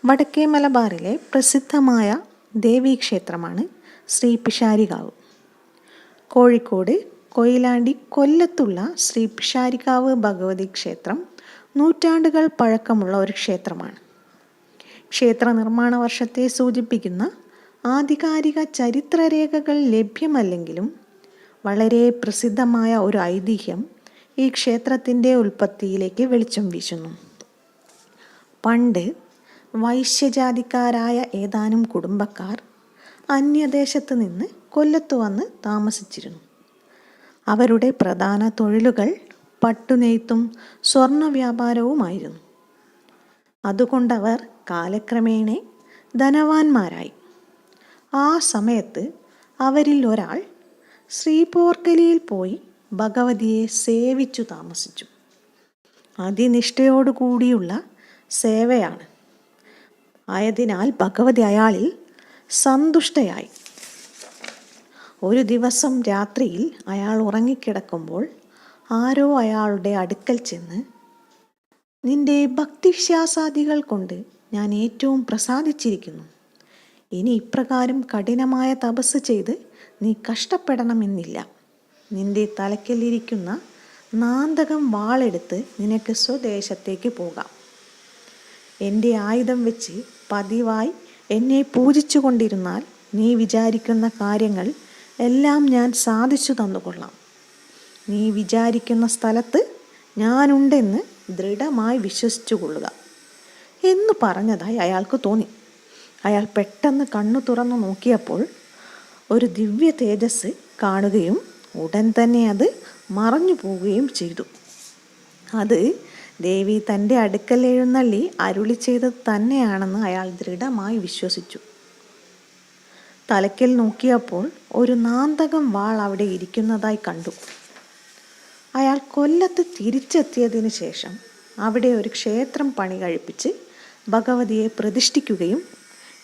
വടക്കേ മലബാറിലെ പ്രസിദ്ധമായ ദേവീക്ഷേത്രമാണ് ശ്രീ പിഷാരികാവ്. കോഴിക്കോട് കൊയിലാണ്ടി കൊല്ലത്തുള്ള ശ്രീ പിഷാരികാവ് ഭഗവതി ക്ഷേത്രം നൂറ്റാണ്ടുകൾ പഴക്കമുള്ള ഒരു ക്ഷേത്രമാണ്. ക്ഷേത്ര നിർമ്മാണ വർഷത്തെ സൂചിപ്പിക്കുന്ന ആധികാരിക ചരിത്രരേഖകൾ ലഭ്യമല്ലെങ്കിലും വളരെ പ്രസിദ്ധമായ ഒരു ഐതിഹ്യം ഈ ക്ഷേത്രത്തിൻ്റെ ഉൽപ്പത്തിയിലേക്ക് വെളിച്ചം വീശുന്നു. പണ്ട് വൈശ്യജാതിക്കാരായ ഏതാനും കുടുംബക്കാർ അന്യദേശത്ത് നിന്ന് കൊല്ലത്ത് വന്ന് താമസിച്ചിരുന്നു. അവരുടെ പ്രധാന തൊഴിലുകൾ പട്ടുനെയ്ത്തും സ്വർണ്ണ വ്യാപാരവുമായിരുന്നു. അതുകൊണ്ടവർ കാലക്രമേണ ധനവാന്മാരായി. ആ സമയത്ത് അവരിൽ ഒരാൾ ശ്രീപോർക്കലിയിൽ പോയി ഭഗവതിയെ സേവിച്ചു താമസിച്ചു. അതിനിഷ്ഠയോടുകൂടിയുള്ള സേവയാണ് ആയതിനാൽ ഭഗവതി അയാളിൽ സന്തുഷ്ടയായി. ഒരു ദിവസം രാത്രിയിൽ അയാൾ ഉറങ്ങിക്കിടക്കുമ്പോൾ ആരോ അയാളുടെ അടുക്കൽ ചെന്ന്, നിന്റെ ഭക്തിവിശ്വാസാദികൾ കൊണ്ട് ഞാൻ ഏറ്റവും പ്രസാദിച്ചിരിക്കുന്നു. ഇനി ഇപ്രകാരം കഠിനമായ തപസ് ചെയ്ത് നീ കഷ്ടപ്പെടണമെന്നില്ല. നിന്റെ തലയ്ക്കലിരിക്കുന്ന നാന്തകം വാളെടുത്ത് നിനക്ക് സ്വദേശത്തേക്ക് പോകാം. എൻ്റെ ആയുധം വെച്ച് പതിവായി എന്നെ പൂജിച്ചു കൊണ്ടിരുന്നാൽ നീ വിചാരിക്കുന്ന കാര്യങ്ങൾ എല്ലാം ഞാൻ സാധിച്ചു തന്നുകൊള്ളാം. നീ വിചാരിക്കുന്ന സ്ഥലത്ത് ഞാനുണ്ടെന്ന് ദൃഢമായി വിശ്വസിച്ചു കൊള്ളുക എന്ന് പറഞ്ഞതായി അയാൾക്ക് തോന്നി. അയാൾ പെട്ടെന്ന് കണ്ണു തുറന്നു നോക്കിയപ്പോൾ ഒരു ദിവ്യ തേജസ് കാണുകയും ഉടൻ തന്നെ അത് മറഞ്ഞു പോവുകയും ചെയ്തു. അത് ദേവി തൻ്റെ അടുക്കൽ എഴുന്നള്ളി അരുളി ചെയ്തത് തന്നെയാണെന്ന് അയാൾ ദൃഢമായി വിശ്വസിച്ചു. തലയ്ക്കൽ നോക്കിയപ്പോൾ ഒരു നാന്തകം വാൾ അവിടെ ഇരിക്കുന്നതായി കണ്ടു. അയാൾ കൊല്ലത്ത് തിരിച്ചെത്തിയതിന് ശേഷം അവിടെ ഒരു ക്ഷേത്രം പണി കഴിപ്പിച്ച് ഭഗവതിയെ പ്രതിഷ്ഠിക്കുകയും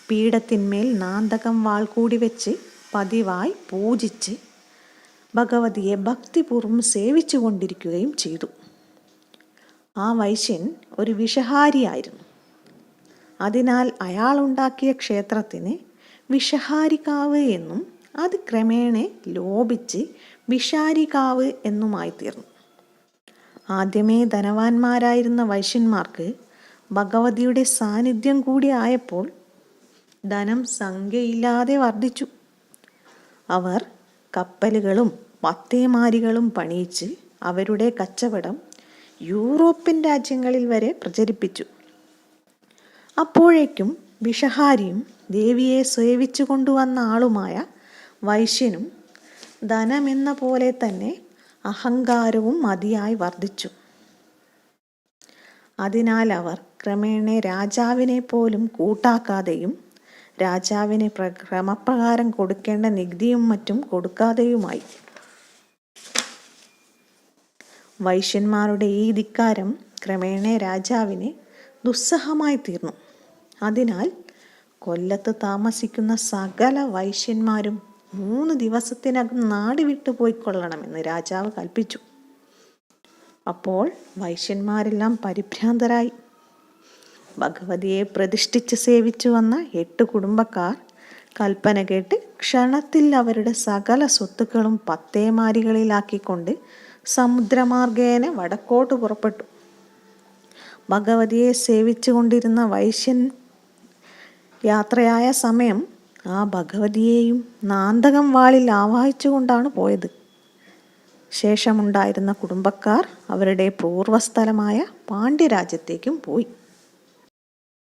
പീഠത്തിന്മേൽ നാന്തകം വാൾ കൂടി വെച്ച് പതിവായി പൂജിച്ച് ഭഗവതിയെ ഭക്തിപൂർവ്വം സേവിച്ചു കൊണ്ടിരിക്കുകയും ചെയ്തു. ആ വൈശ്യൻ ഒരു വിഷഹാരിയായിരുന്നു. അതിനാൽ അയാളുണ്ടാക്കിയ ക്ഷേത്രത്തിന് വിഷഹാരികാവ് എന്നും അത് ക്രമേണ ലോപിച്ച് വിഷാരികാവ് എന്നുമായി തീർന്നു. ആദ്യമേ ധനവാന്മാരായിരുന്ന വൈശ്യന്മാർക്ക് ഭഗവതിയുടെ സാന്നിധ്യം കൂടി ആയപ്പോൾ ധനം സംഖ്യയില്ലാതെ വർദ്ധിച്ചു. അവർ കപ്പലുകളും പത്തേമാരികളും പണിയിച്ച് അവരുടെ കച്ചവടം യൂറോപ്യൻ രാജ്യങ്ങളിൽ വരെ പ്രചരിപ്പിച്ചു. അപ്പോഴേക്കും വിഷഹാരിയും ദേവിയെ സേവിച്ചു കൊണ്ടുവന്ന ആളുമായ വൈശ്യനും ധനമെന്ന പോലെ തന്നെ അഹങ്കാരവും മതിയായി വർദ്ധിച്ചു. അതിനാൽ അവർ ക്രമേണ രാജാവിനെ പോലും കൂട്ടാക്കാതെയും രാജാവിന് ക്രമപ്രകാരം കൊടുക്കേണ്ട നികുതിയും മറ്റും കൊടുക്കാതെയുമായി. വൈശ്യന്മാരുടെ ഈ ധിക്കാരം ക്രമേണ രാജാവിന് ദുസ്സഹമായി തീർന്നു. അതിനാൽ കൊല്ലത്ത് താമസിക്കുന്ന സകല വൈശ്യന്മാരും 3 ദിവസത്തിനകം നാട് വിട്ടു പോയിക്കൊള്ളണമെന്ന് രാജാവ് കൽപ്പിച്ചു. അപ്പോൾ വൈശ്യന്മാരെല്ലാം പരിഭ്രാന്തരായി. ഭഗവതിയെ പ്രതിഷ്ഠിച്ച് സേവിച്ചു വന്ന 8 കുടുംബക്കാർ കൽപ്പന കേട്ട് ക്ഷണത്തിൽ അവരുടെ സകല സ്വത്തുക്കളും പത്തേമാരികളിലാക്കിക്കൊണ്ട് സമുദ്രമാർഗേന വടക്കോട്ട് പുറപ്പെട്ടു. ഭഗവതിയെ സേവിച്ചു കൊണ്ടിരുന്ന വൈശ്യൻ യാത്രയായ സമയം ആ ഭഗവതിയെയും നാന്തകം വാളിൽ ആവാഹിച്ചുകൊണ്ടാണ് പോയത്. ശേഷമുണ്ടായിരുന്ന കുടുംബക്കാർ അവരുടെ പൂർവ്വസ്ഥലമായ പാണ്ഡ്യരാജ്യത്തേക്കും പോയി.